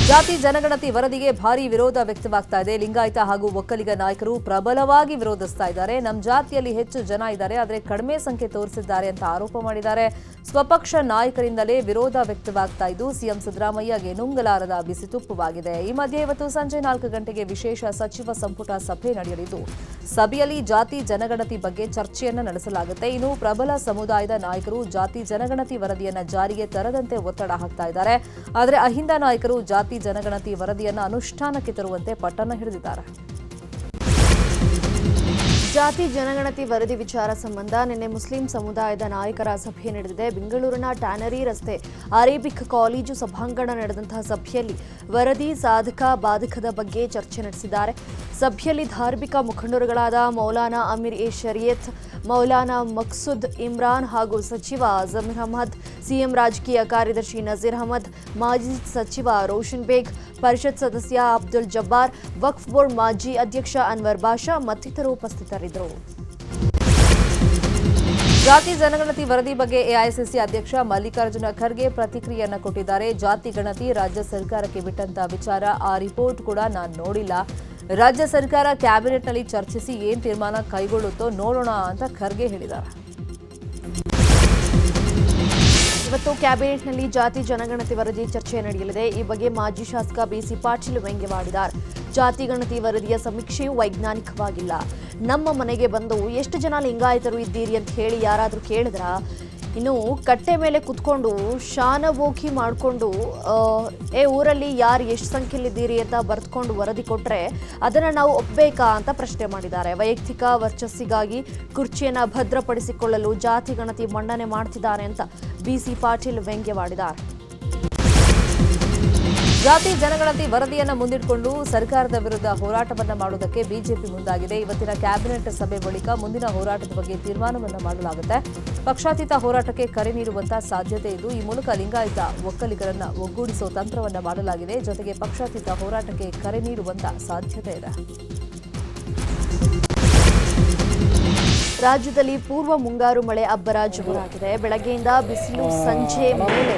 ಜಾತಿ ಜನಗಣತಿ ವರದಿಗೆ ಭಾರೀ ವಿರೋಧ ವ್ಯಕ್ತವಾಗ್ತಾ ಇದೆ. ಲಿಂಗಾಯತ ಹಾಗೂ ಒಕ್ಕಲಿಗ ನಾಯಕರು ಪ್ರಬಲವಾಗಿ ವಿರೋಧಿಸ್ತಾ ಇದ್ದಾರೆ. ನಮ್ಮ ಜಾತಿಯಲ್ಲಿ ಹೆಚ್ಚು ಜನ ಇದ್ದಾರೆ, ಆದರೆ ಕಡಿಮೆ ಸಂಖ್ಯೆ ತೋರಿಸಿದ್ದಾರೆ ಅಂತ ಆರೋಪ ಮಾಡಿದ್ದಾರೆ. ಸ್ವಪಕ್ಷ ನಾಯಕರಿಂದಲೇ ವಿರೋಧ ವ್ಯಕ್ತವಾಗ್ತಾ ಇದ್ದು ಸಿಎಂ ಸಿದ್ದರಾಮಯ್ಯಗೆ ನುಂಗಲಾರದ ಬಿಸಿ ತುಪ್ಪವಾಗಿದೆ. ಈ ಮಧ್ಯೆ ಇವತ್ತು ಸಂಜೆ 4 ಗಂಟೆಗೆ ವಿಶೇಷ ಸಚಿವ ಸಂಪುಟ ಸಭೆ ನಡೆಯಲಿದ್ದು ಸಭೆಯಲ್ಲಿ ಜಾತಿ ಜನಗಣತಿ ಬಗ್ಗೆ ಚರ್ಚೆಯನ್ನು ನಡೆಸಲಾಗುತ್ತೆ. ಇನ್ನು ಪ್ರಬಲ ಸಮುದಾಯದ ನಾಯಕರು ಜಾತಿ ಜನಗಣತಿ ವರದಿಯನ್ನು ಜಾರಿಗೆ ತರದಂತೆ ಒತ್ತಡ ಹಾಕ್ತಾ ಇದ್ದಾರೆ. ಆದರೆ ಅಹಿಂದ ನಾಯಕರು ಜಾತಿ ಜನಗಣತಿ ವರದಿಯನ್ನು ಅನುಷ್ಠಾನಕ್ಕೆ ತರುವಂತೆ ಪಟ್ಟಣ ಹಿಡಿದಿದ್ದಾರೆ. ಜಾತಿ ಜನಗಣತಿ ವರದಿ ವಿಚಾರ ಸಂಬಂಧ ನಿನ್ನೆ ಮುಸ್ಲಿಂ ಸಮುದಾಯದ ನಾಯಕರ ಸಭೆ ನಡೆದಿದೆ. ಬೆಂಗಳೂರಿನ ಟ್ಯಾನರಿ ರಸ್ತೆ ಅರೇಬಿಕ್ ಕಾಲೇಜು ಸಭಾಂಗಣ ನಡೆದಂತಹ ಸಭೆಯಲ್ಲಿ ವರದಿ ಸಾಧಕ ಬಾಧಕದ ಬಗ್ಗೆ ಚರ್ಚೆ ನಡೆಸಿದ್ದಾರೆ. ಸಭೆಯಲ್ಲಿ ಧಾರ್ಮಿಕ ಮುಖಂಡರುಗಳಾದ ಮೌಲಾನಾ ಅಮೀರ್ ಎ ಶರಿಯತ್, ಮೌಲಾನಾ ಮಕ್ಸೂದ್ ಇಮ್ರಾನ್ ಹಾಗೂ ಸಚಿವ ಜಮೀರ್ ಅಹಮದ್, ಸಿಎಂ ರಾಜಕೀಯ ಕಾರ್ಯದರ್ಶಿ ನಜೀರ್ ಅಹಮದ್, ಮಾಜಿ ಸಚಿವ ರೋಷನ್ ಬೇಗ್, ಪರಿಷತ್ ಸದಸ್ಯ ಅಬ್ದುಲ್ ಜಬ್ಬಾರ್, ವಕ್ಫ್ ಬೋರ್ಡ್ ಮಾಜಿ ಅಧ್ಯಕ್ಷ ಅನ್ವರ್ ಬಾಷಾ ಮತ್ತಿತರರು ಉಪಸ್ಥಿತರಿದ್ದರು. ಜಾತಿ ಜನಗಣತಿ ವರದಿ ಬಗ್ಗೆ ಎಐಸಿಸಿ ಅಧ್ಯಕ್ಷ ಮಲ್ಲಿಕಾರ್ಜುನ ಖರ್ಗೆ ಪ್ರತಿಕ್ರಿಯೆಯನ್ನು ಕೊಟ್ಟಿದ್ದಾರೆ. ಜಾತಿ ಗಣತಿ ರಾಜ್ಯ ಸರ್ಕಾರಕ್ಕೆ ಬಿಟ್ಟಂತ ವಿಚಾರ, ಆ ರಿಪೋರ್ಟ್ ಕೂಡ ನಾನು ನೋಡಿಲ್ಲ. ರಾಜ್ಯ ಸರ್ಕಾರ ಕ್ಯಾಬಿನೆಟ್ನಲ್ಲಿ ಚರ್ಚಿಸಿ ಏನ್ ತೀರ್ಮಾನ ಕೈಗೊಳ್ಳುತ್ತೋ ನೋಡೋಣ ಅಂತ ಖರ್ಗೆ ಹೇಳಿದ್ದಾರೆ. ಇವತ್ತು ಕ್ಯಾಬಿನೆಟ್ನಲ್ಲಿ ಜಾತಿ ಜನಗಣತಿ ವರದಿ ಚರ್ಚೆ ನಡೆಯಲಿದೆ. ಈ ಬಗ್ಗೆ ಮಾಜಿ ಶಾಸಕ ಬಿಸಿ ಪಾಟೀಲ್ ವ್ಯಂಗ್ಯವಾಡಿದ್ದಾರೆ. ಜಾತಿ ಗಣತಿ ವರದಿಯ ಸಮೀಕ್ಷೆಯು ವೈಜ್ಞಾನಿಕವಾಗಿಲ್ಲ. ನಮ್ಮ ಮನೆಗೆ ಬಂದು ಎಷ್ಟು ಜನ ಲಿಂಗಾಯತರು ಇದ್ದೀರಿ ಅಂತ ಹೇಳಿ ಯಾರಾದರೂ ಕೇಳಿದ್ರ, ಇನ್ನು ಕಟ್ಟೆ ಮೇಲೆ ಕುತ್ಕೊಂಡು ಶಾನಬೋಕಿ ಮಾಡಿಕೊಂಡು ಊರಲ್ಲಿ ಯಾರು ಎಷ್ಟು ಸಂಖ್ಯೆಯಲ್ಲಿದ್ದೀರಿ ಅಂತ ಬರೆದುಕೊಂಡು ವರದಿ ಕೊಟ್ಟರೆ ಅದನ್ನು ನಾವು ಒಪ್ಪಬೇಕಾ ಅಂತ ಪ್ರಶ್ನೆ ಮಾಡಿದ್ದಾರೆ. ವೈಯಕ್ತಿಕ ವರ್ಚಸ್ಸಿಗಾಗಿ ಕುರ್ಚಿಯನ್ನು ಭದ್ರಪಡಿಸಿಕೊಳ್ಳಲು ಜಾತಿ ಗಣತಿ ಮಂಡನೆ ಮಾಡ್ತಿದ್ದಾರೆ ಅಂತ ಬಿಸಿ ಪಾಟೀಲ್ ವ್ಯಂಗ್ಯವಾಡಿದ್ದಾರೆ. ಜಾತಿ ಜನಗಣತಿ ವರದಿಯನ್ನು ಮುಂದಿಟ್ಟುಕೊಂಡು ಸರ್ಕಾರದ ವಿರುದ್ಧ ಹೋರಾಟವನ್ನು ಮಾಡುವುದಕ್ಕೆ ಬಿಜೆಪಿ ಮುಂದಾಗಿದೆ. ಇವತ್ತಿನ ಕ್ಯಾಬಿನೆಟ್ ಸಭೆ ಬಳಿಕ ಮುಂದಿನ ಹೋರಾಟದ ಬಗ್ಗೆ ತೀರ್ಮಾನವನ್ನು ಮಾಡಲಾಗುತ್ತೆ. ಪಕ್ಷಾತೀತ ಹೋರಾಟಕ್ಕೆ ಕರೆ ನೀಡುವಂತಹ ಸಾಧ್ಯತೆ ಇದ್ದು ಈ ಮೂಲಕ ಲಿಂಗಾಯತ ಒಕ್ಕಲಿಗರನ್ನ ಒಗ್ಗೂಡಿಸುವ ತಂತ್ರವನ್ನು ಮಾಡಲಾಗಿದೆ. ಜೊತೆಗೆ ಪಕ್ಷಾತೀತ ಹೋರಾಟಕ್ಕೆ ಕರೆ ನೀಡುವಂತಹ ಸಾಧ್ಯತೆ ಇದೆ. ರಾಜ್ಯದಲ್ಲಿ ಪೂರ್ವ ಮುಂಗಾರು ಮಳೆ ಅಬ್ಬರ ಜೋರಾಗಿದೆ. ಬೆಳಗ್ಗೆಯಿಂದ ಬಿಸಿಲು, ಸಂಜೆ ಮೇಲೆ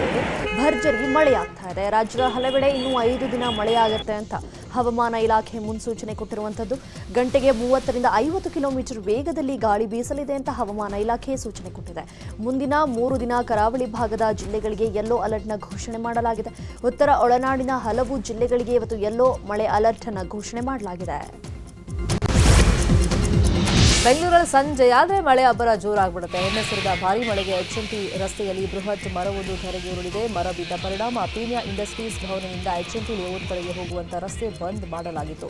ಭರ್ಜರಿ ಮಳೆಯಾಗ್ತಾ ಇದೆ. ರಾಜ್ಯದ ಹಲವೆಡೆ ಇನ್ನೂ 5 ದಿನ ಮಳೆಯಾಗುತ್ತೆ ಅಂತ ಹವಾಮಾನ ಇಲಾಖೆ ಮುನ್ಸೂಚನೆ ಕೊಟ್ಟಿರುವಂಥದ್ದು. ಗಂಟೆಗೆ 30ರಿಂದ 50 ಕಿಲೋಮೀಟರ್ ವೇಗದಲ್ಲಿ ಗಾಳಿ ಬೀಸಲಿದೆ ಅಂತ ಹವಾಮಾನ ಇಲಾಖೆ ಸೂಚನೆ ಕೊಟ್ಟಿದೆ. ಮುಂದಿನ 3 ದಿನ ಕರಾವಳಿ ಭಾಗದ ಜಿಲ್ಲೆಗಳಿಗೆ ಯೆಲ್ಲೋ ಅಲರ್ಟ್ನ ಘೋಷಣೆ ಮಾಡಲಾಗಿದೆ. ಉತ್ತರ ಒಳನಾಡಿನ ಹಲವು ಜಿಲ್ಲೆಗಳಿಗೆ ಇವತ್ತು ಯೆಲ್ಲೋ ಮಳೆ ಅಲರ್ಟ್ ಅನ್ನು ಘೋಷಣೆ ಮಾಡಲಾಗಿದೆ. ಬೆಂಗಳೂರಲ್ಲಿ ಸಂಜೆ ಆದರೆ ಮಳೆ ಅಬ್ಬರ ಜೋರಾಗ್ಬಿಡುತ್ತೆ. ನಿನ್ನೆ ಸುರಿದ ಭಾರೀ ಮಳೆಗೆ ಎಚ್ಎಂಟಿ ರಸ್ತೆಯಲ್ಲಿ ಬೃಹತ್ ಮರವೊಂದು ಧರೆಗೆ ಉರುಳಿದೆ. ಮರ ಬಿದ್ದ ಪರಿಣಾಮ ಪೀಣ್ಯ ಇಂಡಸ್ಟ್ರೀಸ್ ಭವನದಿಂದ ಎಚ್ಎಂಟಿ ಲೇಔಟ್ ಕಡೆಗೆ ಹೋಗುವಂತ ರಸ್ತೆ ಬಂದ್ ಮಾಡಲಾಗಿತ್ತು.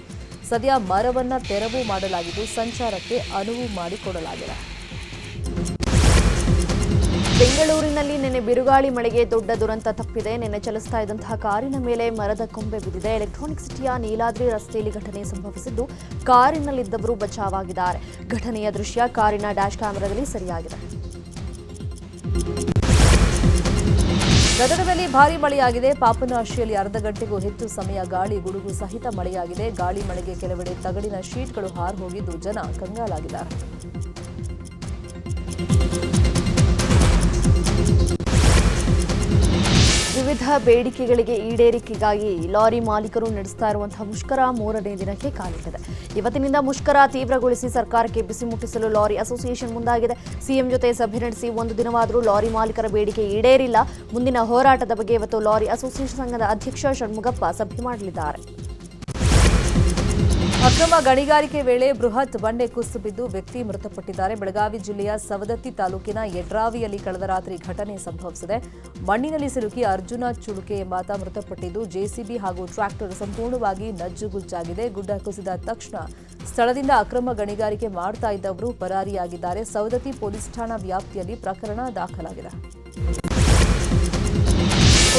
ಸದ್ಯ ಮರವನ್ನ ತೆರವು ಮಾಡಲಾಗಿದ್ದು ಸಂಚಾರಕ್ಕೆ ಅನುವು ಮಾಡಿಕೊಡಲಾಗಿದೆ. ಬೆಂಗಳೂರಿನಲ್ಲಿ ನಿನ್ನೆ ಬಿರುಗಾಳಿ ಮಳೆಗೆ ದೊಡ್ಡ ದುರಂತ ತಪ್ಪಿದೆ. ನಿನ್ನೆ ಚಲಿಸ್ತಾ ಇದ್ದಂತಹ ಕಾರಿನ ಮೇಲೆ ಮರದ ಕೊಂಬೆ ಬಿದ್ದಿದೆ. ಎಲೆಕ್ಟ್ರಾನಿಕ್ ಸಿಟಿಯ ನೀಲಾದ್ರಿ ರಸ್ತೆಯಲ್ಲಿ ಘಟನೆ ಸಂಭವಿಸಿದ್ದು ಕಾರಿನಲ್ಲಿದ್ದವರು ಬಚಾವಾಗಿದ್ದಾರೆ. ಘಟನೆಯ ದೃಶ್ಯ ಕಾರಿನ ಡ್ಯಾಶ್ ಕ್ಯಾಮೆರಾದಲ್ಲಿ ಸೆರೆಯಾಗಿದೆ. ಗದಗದಲ್ಲಿ ಭಾರೀ ಮಳೆಯಾಗಿದೆ. ಪಾಪನಾಶಿಯಲ್ಲಿ ಅರ್ಧ ಗಂಟೆಗೂ ಹೆಚ್ಚು ಸಮಯ ಗಾಳಿ ಗುಡುಗು ಸಹಿತ ಮಳೆಯಾಗಿದೆ. ಗಾಳಿ ಮಳೆಗೆ ಕೆಲವೆಡೆ ತಗಡಿನ ಶೀಟ್ಗಳು ಹಾರು ಹೋಗಿದ್ದು ಜನ ಕಂಗಾಲಾಗಿದ್ದಾರೆ. ವಿವಿಧ ಬೇಡಿಕೆಗಳಿಗೆ ಈಡೇರಿಕೆಗಾಗಿ ಲಾರಿ ಮಾಲೀಕರು ನಡೆಸ್ತಾ ಇರುವಂತಹ ಮುಷ್ಕರ 3ನೇ ದಿನಕ್ಕೆ ಕಾಲಿಟ್ಟಿದೆ. ಇವತ್ತಿನಿಂದ ಮುಷ್ಕರ ತೀವ್ರಗೊಳಿಸಿ ಸರ್ಕಾರಕ್ಕೆ ಬಿಸಿ ಮುಟ್ಟಿಸಲು ಲಾರಿ ಅಸೋಸಿಯೇಷನ್ ಮುಂದಾಗಿದೆ. ಸಿಎಂ ಜೊತೆ ಸಭೆ ನಡೆಸಿ 1 ದಿನವಾದರೂ ಲಾರಿ ಮಾಲೀಕರ ಬೇಡಿಕೆ ಈಡೇರಿಲ್ಲ. ಮುಂದಿನ ಹೋರಾಟದ ಬಗ್ಗೆ ಇವತ್ತು ಲಾರಿ ಅಸೋಸಿಯೇಷನ್ ಸಂಘದ ಅಧ್ಯಕ್ಷ ಷಣ್ಮುಗಪ್ಪ ಸಭೆ ಮಾಡಲಿದ್ದಾರೆ. ಅಕ್ರಮ ಗಣಿಗಾರಿಕೆ ವೇಳೆ ಬೃಹತ್ ಬಂಡೆ ಕುಸಿದು ಬಿದ್ದು ವ್ಯಕ್ತಿ ಮೃತಪಟ್ಟಿದ್ದಾರೆ. ಬೆಳಗಾವಿ ಜಿಲ್ಲೆಯ ಸವದತ್ತಿ ತಾಲೂಕಿನ ಯಡ್ರಾವಿಯಲ್ಲಿ ಕಳೆದ ರಾತ್ರಿ ಘಟನೆ ಸಂಭವಿಸಿದೆ. ಮಣ್ಣಿನಲ್ಲಿ ಸಿಲುಕಿ ಅರ್ಜುನ ಚುಳುಕೆ ಎಂಬಾತ ಮೃತಪಟ್ಟಿದ್ದು ಜೆಸಿಬಿ ಹಾಗೂ ಟ್ರ್ಯಾಕ್ಟರ್ ಸಂಪೂರ್ಣವಾಗಿ ನಜ್ಜುಗುಜ್ಜಾಗಿದೆ. ಗುಡ್ಡ ಕುಸಿದ ತಕ್ಷಣ ಸ್ಥಳದಿಂದ ಅಕ್ರಮ ಗಣಿಗಾರಿಕೆ ಮಾಡ್ತಾ ಇದ್ದವರು ಪರಾರಿಯಾಗಿದ್ದಾರೆ. ಸವದತ್ತಿ ಪೊಲೀಸ್ ಠಾಣಾ ವ್ಯಾಪ್ತಿಯಲ್ಲಿ ಪ್ರಕರಣ ದಾಖಲಾಗಿದೆ.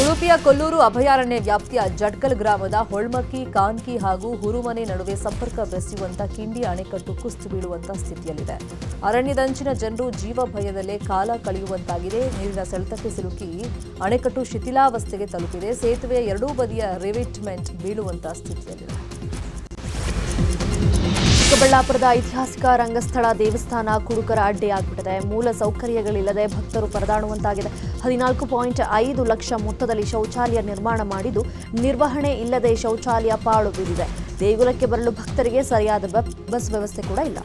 ಉಡುಪಿಯ ಕೊಲ್ಲೂರು ಅಭಯಾರಣ್ಯ ವ್ಯಾಪ್ತಿಯ ಜಡ್ಕಲ್ ಗ್ರಾಮದ ಹೊಳ್ಮಕ್ಕಿ, ಕಾನ್ಕಿ ಹಾಗೂ ಹುರುಮನೆ ನಡುವೆ ಸಂಪರ್ಕ ಬೆಸೆಯುವಂತ ಕಿಂಡಿ ಅಣೆಕಟ್ಟು ಕುಸಿದು ಬೀಳುವಂತ ಸ್ಥಿತಿಯಲ್ಲಿದೆ. ಅರಣ್ಯದಂಚಿನ ಜನರು ಜೀವ ಭಯದಲ್ಲೇ ಕಾಲ ಕಳೆಯುವಂತಾಗಿದೆ. ನೀರಿನ ಸೆಳೆತಕ್ಕೆ ಸಿಲುಕಿ ಅಣೆಕಟ್ಟು ಶಿಥಿಲಾವಸ್ಥೆಗೆ ತಲುಪಿದೆ. ಸೇತುವೆಯ ಎರಡೂ ಬದಿಯ ರಿವೆಟ್ಮೆಂಟ್ ಬೀಳುವಂತ ಸ್ಥಿತಿಯಲ್ಲಿದೆ. ಚಿಕ್ಕಬಳ್ಳಾಪುರದ ಐತಿಹಾಸಿಕ ರಂಗಸ್ಥಳ ದೇವಸ್ಥಾನ ಕುಡುಕರ ಅಡ್ಡೆಯಾಗ್ಬಿಟ್ಟಿದೆ. ಮೂಲ ಸೌಕರ್ಯಗಳಿಲ್ಲದೆ ಭಕ್ತರು ಪರದಾಡುವಂತಾಗಿದೆ. 14.5 ಲಕ್ಷ ಮೊತ್ತದಲ್ಲಿ ಶೌಚಾಲಯ ನಿರ್ಮಾಣ ಮಾಡಿದ್ದು ನಿರ್ವಹಣೆ ಇಲ್ಲದೆ ಶೌಚಾಲಯ ಪಾಳು ಬಿದ್ದಿದೆ. ದೇಗುಲಕ್ಕೆ ಬರಲು ಭಕ್ತರಿಗೆ ಸರಿಯಾದ ಬಸ್ ವ್ಯವಸ್ಥೆ ಕೂಡ ಇಲ್ಲ.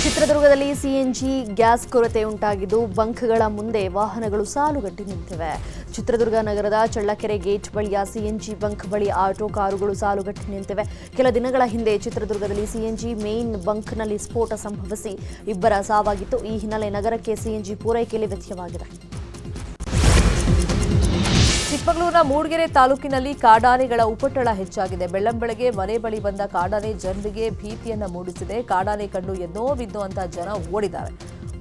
ಚಿತ್ರದುರ್ಗದಲ್ಲಿ ಸಿಎನ್ಜಿ ಗ್ಯಾಸ್ ಕೊರತೆ ಉಂಟಾಗಿದ್ದು ಬಂಕ್ಗಳ ಮುಂದೆ ವಾಹನಗಳು ಸಾಲುಗಟ್ಟಿ ನಿಂತಿವೆ. ಚಿತ್ರದುರ್ಗ ನಗರದ ಚಳ್ಳಕೆರೆ ಗೇಟ್ ಬಳಿಯ ಸಿಎನ್ಜಿ ಬಂಕ್ ಬಳಿ ಆಟೋ ಕಾರುಗಳು ಸಾಲುಗಟ್ಟಿ ನಿಂತಿವೆ. ಕೆಲ ದಿನಗಳ ಹಿಂದೆ ಚಿತ್ರದುರ್ಗದಲ್ಲಿ ಸಿಎನ್ಜಿ ಮೇನ್ ಬಂಕ್ನಲ್ಲಿ ಸ್ಫೋಟ ಸಂಭವಿಸಿ 2 ಸಾವಾಗಿತ್ತು. ಈ ಹಿನ್ನೆಲೆ ನಗರಕ್ಕೆ ಸಿಎನ್ಜಿ ಪೂರೈಕೆಯಲ್ಲಿ ವ್ಯತ್ಯಯವಾಗಿದೆ. ಚಿಕ್ಕಮಗಳೂರಿನ ಮೂಡಿಗೆರೆ ತಾಲೂಕಿನಲ್ಲಿ ಕಾಡಾನೆಗಳ ಉಪಟಳ ಹೆಚ್ಚಾಗಿದೆ. ಬೆಳ್ಳಂಬೆಳಗ್ಗೆ ಮನೆ ಬಳಿ ಬಂದ ಕಾಡಾನೆ ಜನರಿಗೆ ಭೀತಿಯನ್ನ ಮೂಡಿಸಿದೆ. ಕಾಡಾನೆ ಕಂಡು ಎನ್ನೋ ಬಿದ್ದು ಅಂತ ಜನ ಓಡಿದ್ದಾರೆ.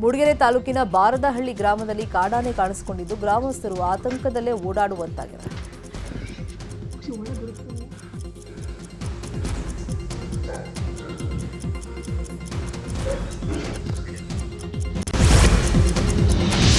ಮೂಡಿಗೆರೆ ತಾಲೂಕಿನ ಬಾರದಹಳ್ಳಿ ಗ್ರಾಮದಲ್ಲಿ ಕಾಡಾನೆ ಕಾಣಿಸಿಕೊಂಡಿದ್ದು ಗ್ರಾಮಸ್ಥರು ಆತಂಕದಲ್ಲೇ ಓಡಾಡುವಂತಾಗಿದೆ.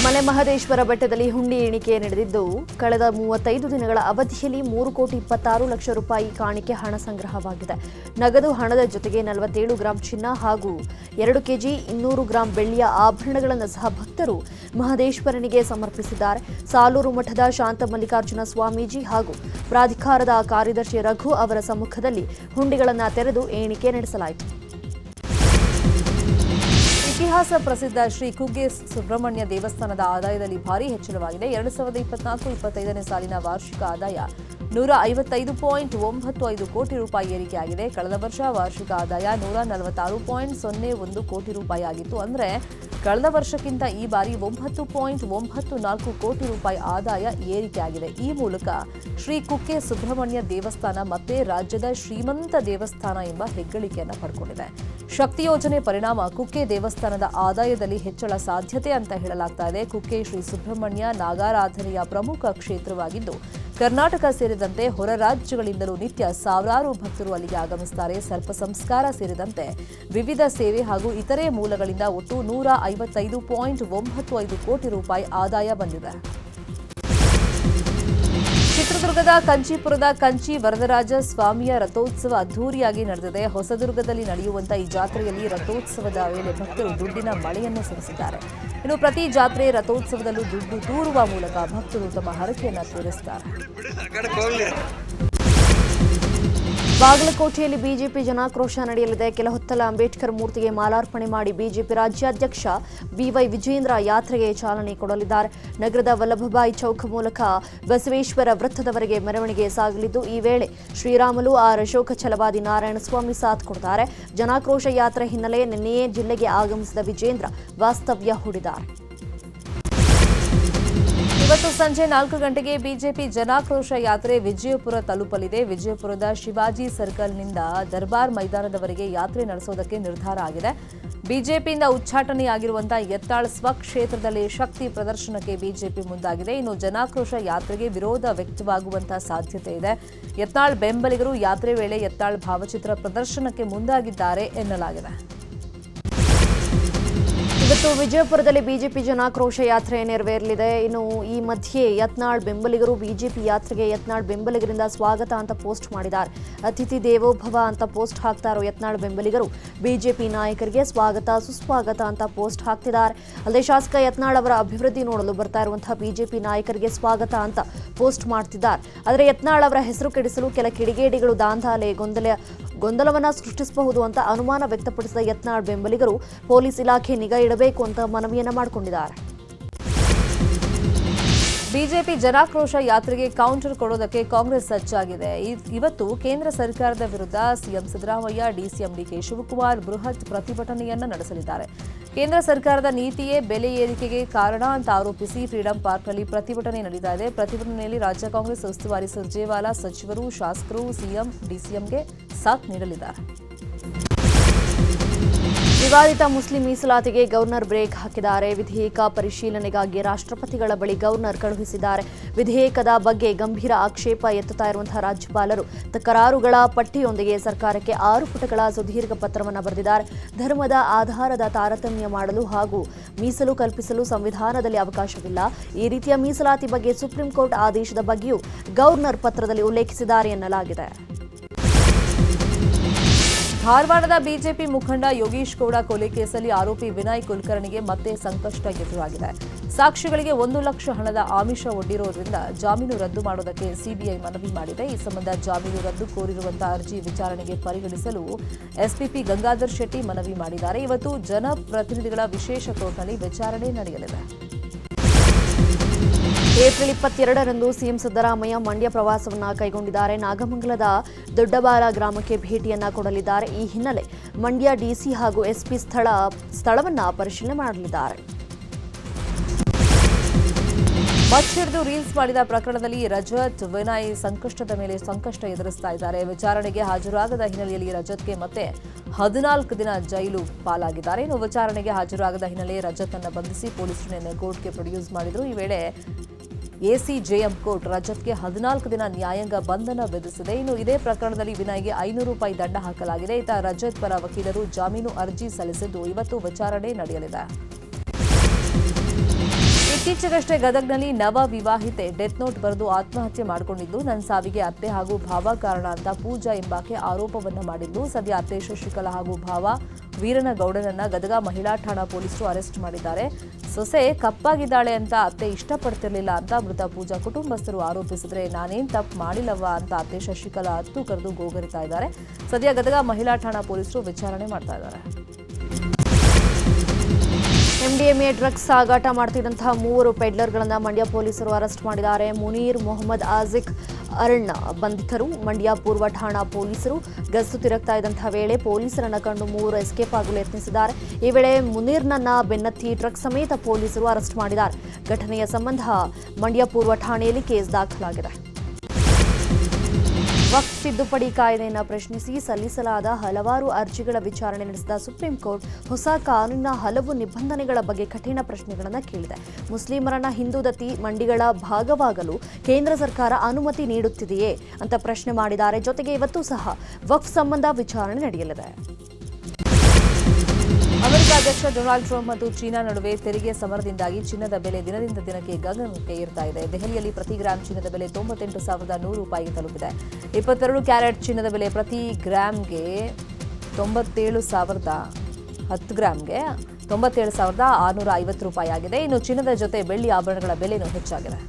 ಮಲೆ ಮಹದೇಶ್ವರ ಬೆಟ್ಟದಲ್ಲಿ ಹುಂಡಿ ಎಣಿಕೆ ನಡೆದಿದ್ದು ಕಳೆದ 35 ದಿನಗಳ ಅವಧಿಯಲ್ಲಿ 3,26 ಲಕ್ಷ ರೂಪಾಯಿ ಕಾಣಿಕೆ ಹಣ ಸಂಗ್ರಹವಾಗಿದೆ. ನಗದು ಹಣದ ಜೊತೆಗೆ 47 ಗ್ರಾಂ ಚಿನ್ನ ಹಾಗೂ 2 ಕೆಜಿ 200 ಗ್ರಾಂ ಬೆಳ್ಳಿಯ ಆಭರಣಗಳನ್ನು ಸಹ ಭಕ್ತರು ಮಹದೇಶ್ವರನಿಗೆ ಸಮರ್ಪಿಸಿದ್ದಾರೆ. ಸಾಲೂರು ಮಠದ ಶಾಂತ ಮಲ್ಲಿಕಾರ್ಜುನ ಸ್ವಾಮೀಜಿ ಹಾಗೂ ಪ್ರಾಧಿಕಾರದ ಕಾರ್ಯದರ್ಶಿ ರಘು ಅವರ ಸಮ್ಮುಖದಲ್ಲಿ ಹುಂಡಿಗಳನ್ನು ತೆರೆದು ಎಣಿಕೆ ನಡೆಸಲಾಯಿತು. ಇತಿಹಾಸ ಪ್ರಸಿದ್ಧ ಶ್ರೀ ಕುಗ್ಗೆ ಸುಬ್ರಹ್ಮಣ್ಯ ದೇವಸ್ಥಾನದ ಆದಾಯದಲ್ಲಿ ಭಾರೀ ಹೆಚ್ಚಳವಾಗಿದೆ. 2024-25ನೇ ಸಾಲಿನ ವಾರ್ಷಿಕ ಆದಾಯ 155.95 ಕೋಟಿ ರೂಪಾಯಿ ಏರಿಕೆಯಾಗಿದೆ. ಕಳೆದ ವರ್ಷ ವಾರ್ಷಿಕ ಆದಾಯ 146.01 ಕೋಟಿ ರೂಪಾಯಿ ಆಗಿತ್ತು. ಅಂದರೆ ಕಳೆದ ವರ್ಷಕ್ಕಿಂತ ಈ ಬಾರಿ 9.94 ಕೋಟಿ ರೂಪಾಯಿ ಆದಾಯ ಏರಿಕೆಯಾಗಿದೆ. ಈ ಮೂಲಕ ಶ್ರೀ ಕುಕ್ಕೆ ಸುಬ್ರಹ್ಮಣ್ಯ ದೇವಸ್ಥಾನ ಮತ್ತೆ ರಾಜ್ಯದ ಶ್ರೀಮಂತ ದೇವಸ್ಥಾನ ಎಂಬ ಹೆಗ್ಗಳಿಕೆಯನ್ನು ಪಡ್ಕೊಂಡಿದೆ. ಶಕ್ತಿ ಯೋಜನೆ ಪರಿಣಾಮ ಕುಕ್ಕೆ ದೇವಸ್ಥಾನದ ಆದಾಯದಲ್ಲಿ ಹೆಚ್ಚಳ ಸಾಧ್ಯತೆ ಅಂತ ಹೇಳಲಾಗ್ತಾ ಇದೆ. ಕುಕ್ಕೆ ಶ್ರೀ ಸುಬ್ರಹ್ಮಣ್ಯ ನಾಗಾರಾಧನೆಯ ಪ್ರಮುಖ ಕ್ಷೇತ್ರವಾಗಿದ್ದು ಕರ್ನಾಟಕ ಸೇರಿದಂತೆ ಹೊರ ರಾಜ್ಯಗಳಿಂದಲೂ ನಿತ್ಯ ಸಾವಿರಾರು ಭಕ್ತರು ಅಲ್ಲಿಗೆ ಆಗಮಿಸುತ್ತಾರೆ. ಸರ್ಪ ಸಂಸ್ಕಾರ ಸೇರಿದಂತೆ ವಿವಿಧ ಸೇವೆ ಹಾಗೂ ಇತರೆ ಮೂಲಗಳಿಂದ ಒಟ್ಟು 155.95 ಕೋಟಿ ರೂಪಾಯಿ ಆದಾಯ ಬಂದಿದೆ. ಚಿತ್ರದುರ್ಗದ ಕಂಚೀಪುರದ ಕಂಚಿ ವರದರಾಜ ಸ್ವಾಮಿಯ ರಥೋತ್ಸವ ಅದ್ದೂರಿಯಾಗಿ ನಡೆದಿದೆ. ಹೊಸದುರ್ಗದಲ್ಲಿ ನಡೆಯುವಂತಹ ಈ ಜಾತ್ರೆಯಲ್ಲಿ ರಥೋತ್ಸವದ ವೇಳೆ ಭಕ್ತರು ದುಡ್ಡಿನ ಮಳೆಯನ್ನು ಸುರಿಸಿದ್ದಾರೆ. ಇನ್ನು ಪ್ರತಿ ಜಾತ್ರೆ ರಥೋತ್ಸವದಲ್ಲೂ ದುಡ್ಡು ದೂರುವ ಮೂಲಕ ಭಕ್ತರು ತಮ್ಮ ಹರಕೆಯನ್ನು ತೀರಿಸುತ್ತಾರೆ. ಬಾಗಲಕೋಟೆಯಲ್ಲಿ ಬಿಜೆಪಿ ಜನಾಕ್ರೋಶ ನಡೆಯಲಿದೆ. ಕೆಲ ಹೊತ್ತಲ್ಲ ಅಂಬೇಡ್ಕರ್ ಮೂರ್ತಿಗೆ ಮಾಲಾರ್ಪಣೆ ಮಾಡಿ ಬಿಜೆಪಿ ರಾಜ್ಯಾಧ್ಯಕ್ಷ ಬಿವೈ ವಿಜೇಂದ್ರ ಯಾತ್ರೆಗೆ ಚಾಲನೆ ಕೊಡಲಿದ್ದಾರೆ. ನಗರದ ವಲ್ಲಭಭಾಯಿ ಚೌಕ್ ಮೂಲಕ ಬಸವೇಶ್ವರ ವೃತ್ತದವರೆಗೆ ಮೆರವಣಿಗೆ ಸಾಗಲಿದ್ದು ಈ ವೇಳೆ ಶ್ರೀರಾಮುಲು ಆರ್ ಅಶೋಕ ಛಲವಾದಿ ನಾರಾಯಣಸ್ವಾಮಿ ಸಾಥ್ ಕೊಡುತ್ತಾರೆ. ಜನಾಕ್ರೋಶ ಯಾತ್ರೆ ಹಿನ್ನೆಲೆ ನಿನ್ನೆಯೇ ಜಿಲ್ಲೆಗೆ ಆಗಮಿಸಿದ ವಿಜೇಂದ್ರ ವಾಸ್ತವ್ಯ ಹೂಡಿದ್ದಾರೆ. ಇವತ್ತು ಸಂಜೆ 4 ಗಂಟೆಗೆ ಬಿಜೆಪಿ ಜನಾಕ್ರೋಶ ಯಾತ್ರೆ ವಿಜಯಪುರ ತಲುಪಲಿದೆ. ವಿಜಯಪುರದ ಶಿವಾಜಿ ಸರ್ಕಲ್ನಿಂದ ದರ್ಬಾರ್ ಮೈದಾನದವರೆಗೆ ಯಾತ್ರೆ ನಡೆಸೋದಕ್ಕೆ ನಿರ್ಧಾರ ಆಗಿದೆ. ಬಿಜೆಪಿಯಿಂದ ಉಚ್ಚಾಟನೆಯಾಗಿರುವಂತಹ ಯತ್ನಾಳ್ ಸ್ವಕ್ಷೇತ್ರದಲ್ಲಿ ಶಕ್ತಿ ಪ್ರದರ್ಶನಕ್ಕೆ ಬಿಜೆಪಿ ಮುಂದಾಗಿದೆ. ಇನ್ನು ಜನಾಕ್ರೋಶ ಯಾತ್ರೆಗೆ ವಿರೋಧ ವ್ಯಕ್ತವಾಗುವಂತಹ ಸಾಧ್ಯತೆ ಇದೆ. ಯತ್ನಾಳ್ ಬೆಂಬಲಿಗರು ಯಾತ್ರೆ ವೇಳೆ ಯತ್ನಾಳ್ ಭಾವಚಿತ್ರ ಪ್ರದರ್ಶನಕ್ಕೆ ಮುಂದಾಗಿದ್ದಾರೆ ಎನ್ನಲಾಗಿದೆ. ಇವತ್ತು ವಿಜಯಪುರದಲ್ಲಿ ಬಿಜೆಪಿ ಜನಾಕ್ರೋಶ ಯಾತ್ರೆ ನೆರವೇರಲಿದೆ. ಇನ್ನು ಈ ಮಧ್ಯೆ ಯತ್ನಾಳ್ ಬೆಂಬಲಿಗರು ಬಿಜೆಪಿ ಯಾತ್ರೆಗೆ ಯತ್ನಾಳ್ ಬೆಂಬಲಿಗರಿಂದ ಸ್ವಾಗತ ಅಂತ ಪೋಸ್ಟ್ ಮಾಡಿದ್ದಾರೆ. ಅತಿಥಿ ದೇವೋಭವ ಅಂತ ಪೋಸ್ಟ್ ಹಾಕ್ತಾ ಇರೋ ಯತ್ನಾಳ್ ಬೆಂಬಲಿಗರು ಬಿಜೆಪಿ ನಾಯಕರಿಗೆ ಸ್ವಾಗತ ಸುಸ್ವಾಗತ ಅಂತ ಪೋಸ್ಟ್ ಹಾಕ್ತಿದ್ದಾರೆ. ಅಲ್ಲದೆ ಶಾಸಕ ಯತ್ನಾಳ್ ಅವರ ಅಭಿವೃದ್ಧಿ ನೋಡಲು ಬರ್ತಾ ಇರುವಂತಹ ಬಿಜೆಪಿ ನಾಯಕರಿಗೆ ಸ್ವಾಗತ ಅಂತ ಪೋಸ್ಟ್ ಮಾಡ್ತಿದ್ದಾರೆ. ಆದರೆ ಯತ್ನಾಳ್ ಅವರ ಹೆಸರು ಕೆಡಿಸಲು ಕೆಲ ಕಿಡಿಗೇಡಿಗಳು ದಾಂಧಾಲೆ ಗೊಂದಲವನ್ನ ಸೃಷ್ಟಿಸಬಹುದು ಅಂತ ಅನುಮಾನ ವ್ಯಕ್ತಪಡಿಸಿದ ಯತ್ನಾಳ್ ಬೆಂಬಲಿಗರು ಪೊಲೀಸ್ ಇಲಾಖೆ ನಿಗಾ ಇಡಬೇಕು ಅಂತ ಮನವಿಯನ್ನ ಮಾಡಿಕೊಂಡಿದ್ದಾರೆ. ಬಿಜೆಪಿ ಜನಾಕ್ರೋಶ ಯಾತ್ರೆಗೆ ಕೌಂಟರ್ ಕೊಡೋದಕ್ಕೆ ಕಾಂಗ್ರೆಸ್ ಸಜ್ಜಾಗಿದೆ. ಇವತ್ತು ಕೇಂದ್ರ ಸರ್ಕಾರದ ವಿರುದ್ಧ ಸಿಎಂ ಸಿದ್ದರಾಮಯ್ಯ, ಡಿಸಿಎಂ ಡಿಕೆ ಶಿವಕುಮಾರ್ ಬೃಹತ್ ಪ್ರತಿಭಟನೆಯನ್ನ ನಡೆಸಲಿದ್ದಾರೆ. ಕೇಂದ್ರ ಸರ್ಕಾರದ ನೀತಿಯೇ ಬೆಲೆ ಏರಿಕೆಗೆ ಕಾರಣ ಅಂತ ಆರೋಪಿಸಿ ಫ್ರೀಡಂ ಪಾರ್ಕ್ನಲ್ಲಿ ಪ್ರತಿಭಟನೆ ನಡೀತಾ ಇದೆ. ಪ್ರತಿಭಟನೆಯಲ್ಲಿ ರಾಜ್ಯ ಕಾಂಗ್ರೆಸ್ ಉಸ್ತುವಾರಿ ಸುರ್ಜೇವಾಲಾ, ಸಚಿವರು, ಶಾಸಕರು ಸಿಎಂ ಡಿಸಿಎಂಗೆ ಸಾಥ್ ನೀಡಲಿದ್ದಾರೆ. ವಿವಾದಿತ ಮುಸ್ಲಿಂ ಮೀಸಲಾತಿಗೆ ಗವರ್ನರ್ ಬ್ರೇಕ್ ಹಾಕಿದ್ದಾರೆ. ವಿಧೇಯಕ ಪರಿಶೀಲನೆಗಾಗಿ ರಾಷ್ಟ್ರಪತಿಗಳ ಬಳಿ ಗವರ್ನರ್ ಕಳುಹಿಸಿದ್ದಾರೆ. ವಿಧೇಯಕದ ಬಗ್ಗೆ ಗಂಭೀರ ಆಕ್ಷೇಪ ಎತ್ತುತ್ತಾ ಇರುವಂತಹ ರಾಜ್ಯಪಾಲರು ತಕರಾರುಗಳ ಪಟ್ಟಿಯೊಂದಿಗೆ ಸರ್ಕಾರಕ್ಕೆ 6 ಪುಟಗಳ ಸುದೀರ್ಘ ಪತ್ರವನ್ನು ಬರೆದಿದ್ದಾರೆ. ಧರ್ಮದ ಆಧಾರದ ತಾರತಮ್ಯ ಮಾಡಲು ಹಾಗೂ ಮೀಸಲು ಕಲ್ಪಿಸಲು ಸಂವಿಧಾನದಲ್ಲಿ ಅವಕಾಶವಿಲ್ಲ. ಈ ರೀತಿಯ ಮೀಸಲಾತಿ ಬಗ್ಗೆ ಸುಪ್ರೀಂ ಕೋರ್ಟ್ ಆದೇಶದ ಬಗ್ಗೆಯೂ ಗವರ್ನರ್ ಪತ್ರದಲ್ಲಿ ಉಲ್ಲೇಖಿಸಿದ್ದಾರೆ ಎನ್ನಲಾಗಿದೆ. ಧಾರವಾಡದ ಬಿಜೆಪಿ ಮುಖಂಡ ಯೋಗೀಶ್ ಗೌಡ ಕೊಲೆ ಕೇಸಲ್ಲಿ ಆರೋಪಿ ವಿನಯ್ ಕುಲಕರ್ಣಿಗೆ ಮತ್ತೆ ಸಂಕಷ್ಟ ಎದುರಾಗಿದೆ. ಸಾಕ್ಷಿಗಳಿಗೆ 1 ಲಕ್ಷ ಹಣದ ಆಮಿಷ ಒಡ್ಡಿರೋದ್ರಿಂದ ಜಾಮೀನು ರದ್ದು ಮಾಡೋದಕ್ಕೆ ಸಿಬಿಐ ಮನವಿ ಮಾಡಿದೆ. ಈ ಸಂಬಂಧ ಜಾಮೀನು ರದ್ದು ಕೋರಿರುವಂತಹ ಅರ್ಜಿ ವಿಚಾರಣೆಗೆ ಪರಿಗಣಿಸಲು ಎಸ್ಪಿಪಿ ಗಂಗಾಧರ್ ಶೆಟ್ಟಿ ಮನವಿ ಮಾಡಿದ್ದಾರೆ. ಇವತ್ತು ಜನಪ್ರತಿನಿಧಿಗಳ ವಿಶೇಷ ಕೋರ್ಟ್ನಲ್ಲಿ ವಿಚಾರಣೆ ನಡೆಯಲಿದೆ. ಏಪ್ರಿಲ್ 22ರಂದು ಸಿಎಂ ಸಿದ್ದರಾಮಯ್ಯ ಮಂಡ್ಯ ಪ್ರವಾಸವನ್ನ ಕೈಗೊಂಡಿದ್ದಾರೆ. ನಾಗಮಂಗಲದ ದೊಡ್ಡಬಾರ ಗ್ರಾಮಕ್ಕೆ ಭೇಟಿಯನ್ನ ಕೊಡಲಿದ್ದಾರೆ. ಈ ಹಿನ್ನೆಲೆ ಮಂಡ್ಯ ಡಿಸಿ ಹಾಗೂ ಎಸ್ಪಿ ಸ್ಥಳವನ್ನ ಪರಿಶೀಲನೆ ಮಾಡಲಿದ್ದಾರೆ. ಮಚ್ಚಿಡಿದು ರೀಲ್ಸ್ ಮಾಡಿದ ಪ್ರಕರಣದಲ್ಲಿ ರಜತ್ ವಿನಯ್ ಸಂಕಷ್ಟದ ಮೇಲೆ ಸಂಕಷ್ಟ ಎದುರಿಸ್ತಾ ಇದ್ದಾರೆ. ವಿಚಾರಣೆಗೆ ಹಾಜರಾಗದ ಹಿನ್ನೆಲೆಯಲ್ಲಿ ರಜತ್ಗೆ ಮತ್ತೆ 14 ದಿನ ಜೈಲು ಪಾಲಾಗಿದ್ದಾರೆ. ಇನ್ನು ವಿಚಾರಣೆಗೆ ಹಾಜರಾಗದ ಹಿನ್ನೆಲೆ ರಜತ್ ಅನ್ನು ಬಂಧಿಸಿ ಪೊಲೀಸರು ನಿನ್ನೆ ಕೋರ್ಟ್ಗೆ ಪ್ರೊಡ್ಯೂಸ್ ಮಾಡಿದ್ರು. ಈ ವೇಳೆ ಎಸಿಜೆಎಂ ಕೋರ್ಟ್ ರಜತ್ಗೆ 14 ದಿನ ನ್ಯಾಯಾಂಗ ಬಂಧನ ವಿಧಿಸಿದೆ. ಇನ್ನು ಇದೇ ಪ್ರಕರಣದಲ್ಲಿ ವಿನಯ್ಗೆ ₹500 ದಂಡ ಹಾಕಲಾಗಿದೆ. ಈತ ರಜತ್ ಪರ ವಕೀಲರು ಜಾಮೀನು ಅರ್ಜಿ ಸಲ್ಲಿಸಿದ್ದು ಇವತ್ತು ವಿಚಾರಣೆ ನಡೆಯಲಿದೆ. ಇತ್ತೀಚೆಗಷ್ಟೇ ಗದಗ್ನಲ್ಲಿ ನವ ವಿವಾಹಿತೆ ಡೆತ್ ನೋಟ್ ಬರೆದು ಆತ್ಮಹತ್ಯೆ ಮಾಡಿಕೊಂಡಿದ್ದು, ನನ್ನ ಸಾವಿಗೆ ಅತ್ತೆ ಹಾಗೂ ಭಾವ ಕಾರಣ ಅಂತ ಪೂಜಾ ಎಂಬಾಕೆ ಆರೋಪವನ್ನ ಮಾಡಿದ್ದು, ಸದ್ಯ ಅತ್ತೆ ಶಶಿಕಲಾ ಹಾಗೂ ಭಾವ ವೀರನಗೌಡನನ್ನ ಗದಗ ಮಹಿಳಾ ಠಾಣಾ ಪೊಲೀಸರು ಅರೆಸ್ಟ್ ಮಾಡಿದ್ದಾರೆ. ಸೊಸೆ ಕಪ್ಪಾಗಿದ್ದಾಳೆ ಅಂತ ಅತ್ತೆ ಇಷ್ಟಪಡ್ತಿರ್ಲಿಲ್ಲ ಅಂತ ಮೃತ ಪೂಜಾ ಕುಟುಂಬಸ್ಥರು ಆರೋಪಿಸಿದ್ರೆ, ನಾನೇನ್ ತಪ್ಪು ಮಾಡಿಲ್ಲವ ಅಂತ ಅತ್ತೆ ಶಶಿಕಲಾ ಹತ್ತು ಕರೆದು ಗೋಗರಿತಾ ಇದ್ದಾರೆ. ಸದ್ಯ ಗದಗ ಮಹಿಳಾ ಠಾಣಾ ಪೊಲೀಸರು ವಿಚಾರಣೆ ಮಾಡ್ತಾ ಇದ್ದಾರೆ. ಎಂಡಿಎಂಎ ಡ್ರಗ್ಸ್ ಸಾಗಾಟ ಮಾಡ್ತಿದ್ದಂತಹ 3 ಪೆಡ್ಲರ್ಗಳನ್ನು ಮಂಡ್ಯ ಪೊಲೀಸರು ಅರೆಸ್ಟ್ ಮಾಡಿದ್ದಾರೆ. ಮುನೀರ್, ಮೊಹಮ್ಮದ್ ಆಜಿಕ್, ಅರುಣ್ ಬಂಧಿತರು. ಮಂಡ್ಯ ಪೂರ್ವ ಠಾಣಾ ಪೊಲೀಸರು ಗಸ್ತು ತಿರುಗ್ತಾ ಇದ್ದಂತಹ ವೇಳೆ ಪೊಲೀಸರನ್ನ ಕಂಡು 3 ಎಸ್ಕೇಪ್ ಆಗಲು ಯತ್ನಿಸಿದ್ದಾರೆ. ಈ ವೇಳೆ ಮುನೀರ್ನನ್ನ ಬೆನ್ನತ್ತಿ ಡ್ರಗ್ಸ್ ಸಮೇತ ಪೊಲೀಸರು ಅರೆಸ್ಟ್ ಮಾಡಿದ್ದಾರೆ. ಘಟನೆಯ ಸಂಬಂಧ ಮಂಡ್ಯ ಪೂರ್ವ ಠಾಣೆಯಲ್ಲಿ ಕೇಸ್ ದಾಖಲಾಗಿದೆ. ವಕ್ಫ್ ತಿದ್ದುಪಡಿ ಕಾಯ್ದೆಯನ್ನು ಪ್ರಶ್ನಿಸಿ ಸಲ್ಲಿಸಲಾದ ಹಲವಾರು ಅರ್ಜಿಗಳ ವಿಚಾರಣೆ ನಡೆಸಿದ ಸುಪ್ರೀಂ ಕೋರ್ಟ್ ಹೊಸ ಕಾನೂನಿನ ಹಲವು ನಿಬಂಧನೆಗಳ ಬಗ್ಗೆ ಕಠಿಣ ಪ್ರಶ್ನೆಗಳನ್ನು ಕೇಳಿದೆ. ಮುಸ್ಲಿಮರನ್ನ ಹಿಂದೂ ದತ್ತಿ ಮಂಡಿಗಳ ಭಾಗವಾಗಲು ಕೇಂದ್ರ ಸರ್ಕಾರ ಅನುಮತಿ ನೀಡುತ್ತಿದೆಯೇ ಅಂತ ಪ್ರಶ್ನೆ ಮಾಡಿದ್ದಾರೆ. ಜೊತೆಗೆ ಇವತ್ತು ಸಹ ವಕ್ಫ್ ಸಂಬಂಧ ವಿಚಾರಣೆ ನಡೆಯಲಿದೆ. ಅಮೆರಿಕ ಅಧ್ಯಕ್ಷ ಡೊನಾಲ್ಡ್ ಟ್ರಂಪ್ ಮತ್ತು ಚೀನಾ ನಡುವೆ ತೆರಿಗೆ ಸಮರದಿಂದಾಗಿ ಚಿನ್ನದ ಬೆಲೆ ದಿನದಿಂದ ದಿನಕ್ಕೆ ಗಗನಕ್ಕೆ ಏರ್ತಾ ಇದೆ. ದೆಹಲಿಯಲ್ಲಿ ಪ್ರತಿ ಗ್ರಾಂ ಚಿನ್ನದ ಬೆಲೆ ₹98,100 ತಲುಪಿದೆ. 22 ಕ್ಯಾರೆಟ್ ಚಿನ್ನದ ಬೆಲೆ ಪ್ರತಿ ಗ್ರಾಂಗೆ 10 ಗ್ರಾಂಗೆ ₹97,650 ಆಗಿದೆ. ಇನ್ನು ಚಿನ್ನದ ಜೊತೆ ಬೆಳ್ಳಿ ಆಭರಣಗಳ ಬೆಲೆನೂ ಹೆಚ್ಚಾಗಿದೆ.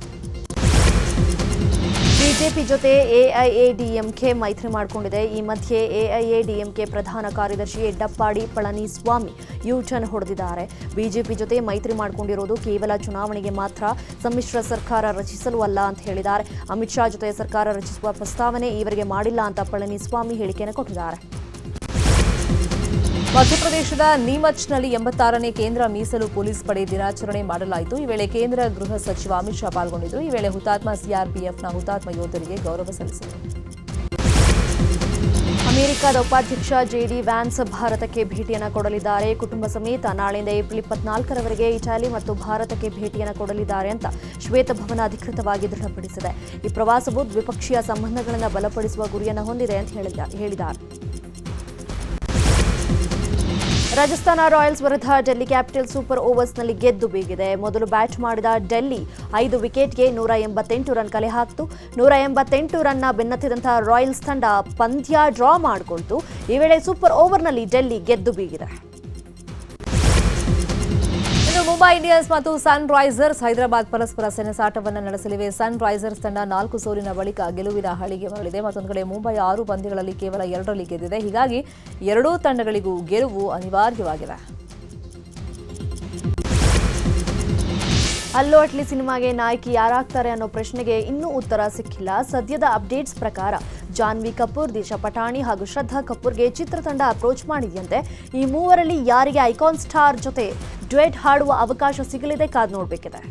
ಬಿಜೆಪಿ ಜೊತೆ ಎಐಎಡಿಎಂಕೆ ಮೈತ್ರಿ ಮಾಡಿಕೊಂಡಿದೆ. ಈ ಮಧ್ಯೆ ಎಐಎಡಿಎಂಕೆ ಪ್ರಧಾನ ಕಾರ್ಯದರ್ಶಿ ಎಡ್ಡಪ್ಪಾಡಿ ಪಳನಿಸ್ವಾಮಿ ಯೂ-ಟರ್ನ್ ಹೊಡೆದಿದ್ದಾರೆ. ಬಿಜೆಪಿ ಜೊತೆ ಮೈತ್ರಿ ಮಾಡಿಕೊಂಡಿರೋದು ಕೇವಲ ಚುನಾವಣೆಗೆ ಮಾತ್ರ, ಸಮ್ಮಿಶ್ರ ಸರ್ಕಾರ ರಚಿಸಲು ಅಲ್ಲ ಅಂತ ಹೇಳಿದ್ದಾರೆ. ಅಮಿತ್ ಶಾ ಜೊತೆ ಸರ್ಕಾರ ರಚಿಸುವ ಪ್ರಸ್ತಾವನೆ ಈವರೆಗೆ ಮಾಡಿಲ್ಲ ಅಂತ ಪಳನಿಸ್ವಾಮಿ ಹೇಳಿಕೆಯನ್ನು ಕೊಟ್ಟಿದ್ದಾರೆ. ಮಧ್ಯಪ್ರದೇಶದ ನೀಮಚ್ನಲ್ಲಿ 86ನೇ ಕೇಂದ್ರ ಮೀಸಲು ಪೊಲೀಸ್ ಪಡೆ ದಿನಾಚರಣೆ ಮಾಡಲಾಯಿತು. ಈ ವೇಳೆ ಕೇಂದ್ರ ಗೃಹ ಸಚಿವ ಅಮಿತ್ ಶಾ ಪಾಲ್ಗೊಂಡಿದ್ದರು. ಈ ವೇಳೆ ಹುತಾತ್ಮ ಸಿಆರ್ಪಿಎಫ್ನ ಹುತಾತ್ಮ ಯೋಧರಿಗೆ ಗೌರವ ಸಲ್ಲಿಸಿದರು. ಅಮೆರಿಕದ ಉಪಾಧ್ಯಕ್ಷ ಜೆಡಿ ವ್ಯಾನ್ಸ್ ಭಾರತಕ್ಕೆ ಭೇಟಿಯನ್ನು ಕೊಡಲಿದ್ದಾರೆ. ಕುಟುಂಬ ಸಮೇತ ನಾಳೆಯಿಂದ ಏಪ್ರಿಲ್ 24ರವರೆಗೆ ಇಟಲಿ ಮತ್ತು ಭಾರತಕ್ಕೆ ಭೇಟಿಯನ್ನು ಕೊಡಲಿದ್ದಾರೆ ಅಂತ ಶ್ವೇತಭವನ ಅಧಿಕೃತವಾಗಿ ದೃಢಪಡಿಸಿದೆ. ಈ ಪ್ರವಾಸವು ದ್ವಿಪಕ್ಷೀಯ ಸಂಬಂಧಗಳನ್ನು ಬಲಪಡಿಸುವ ಗುರಿಯನ್ನು ಹೊಂದಿದೆ ಅಂತ ಹೇಳಿದ್ದಾರೆ. ರಾಜಸ್ಥಾನ ರಾಯಲ್ಸ್ ವಿರುದ್ಧ ಡೆಲ್ಲಿ ಕ್ಯಾಪಿಟಲ್ಸ್ ಸೂಪರ್ ಓವರ್ಸ್ನಲ್ಲಿ ಗೆದ್ದು ಬೀಗಿದೆ. ಮೊದಲು ಬ್ಯಾಟ್ ಮಾಡಿದ ಡೆಲ್ಲಿ 5 ವಿಕೆಟ್ಗೆ 188 ರನ್ ಕಲೆ ಹಾಕಿತು. 188 ರನ್ನ ಬೆನ್ನತ್ತಿದಂತಹ ರಾಯಲ್ಸ್ ತಂಡ ಪಂದ್ಯ ಡ್ರಾ ಮಾಡಿಕೊಳ್ತು. ಈ ವೇಳೆ ಸೂಪರ್ ಓವರ್ನಲ್ಲಿ ಡೆಲ್ಲಿ ಗೆದ್ದು ಬೀಗಿದೆ. ಮುಂಬೈ ಇಂಡಿಯನ್ಸ್ ಮತ್ತು ಸನ್ ರೈಸರ್ಸ್ ಹೈದರಾಬಾದ್ ಪರಸ್ಪರ ಸೆಣಸಾಟವನ್ನು ನಡೆಸಲಿವೆ. ಸನ್ ರೈಸರ್ಸ್ ತಂಡ 4 ಸೋಲಿನ ಬಳಿಕ ಗೆಲುವಿನ ಹಳಿಗೆ ಮರಳಿದೆ. ಮತ್ತೊಂದು ಕಡೆ ಮುಂಬೈ 6 ಪಂದ್ಯಗಳಲ್ಲಿ ಕೇವಲ 2ರಲ್ಲಿ ಗೆದ್ದಿದೆ. ಹೀಗಾಗಿ ಎರಡೂ ತಂಡಗಳಿಗೂ ಗೆಲುವು ಅನಿವಾರ್ಯವಾಗಿದೆ. ಅಲ್ಲು ಅಟ್ಲಿ ಸಿನಿಮಾಗೆ ನಾಯಕಿ ಯಾರಾಗ್ತಾರೆ ಅನ್ನೋ ಪ್ರಶ್ನೆಗೆ ಇನ್ನೂ ಉತ್ತರ ಸಿಕ್ಕಿಲ್ಲ. ಸದ್ಯದ ಅಪ್ಡೇಟ್ಸ್ ಪ್ರಕಾರ ಜಾನ್ವಿ ಕಪೂರ್, ದಿಶಾ ಪಟಾಣಿ ಹಾಗೂ ಶ್ರದ್ಧಾ ಕಪೂರ್ಗೆ ಚಿತ್ರತಂಡ ಅಪ್ರೋಚ್ ಮಾಡಿದೆಯಂತೆ. ಈ ಮೂವರಲ್ಲಿ ಯಾರಿಗೆ ಐಕಾನ್ ಸ್ಟಾರ್ ಜೊತೆ ಡ್ಯುಯೆಟ್ ಹಾಡುವ ಅವಕಾಶ ಸಿಗಲಿದೆ ಕಾದು ನೋಡಬೇಕಿದೆ.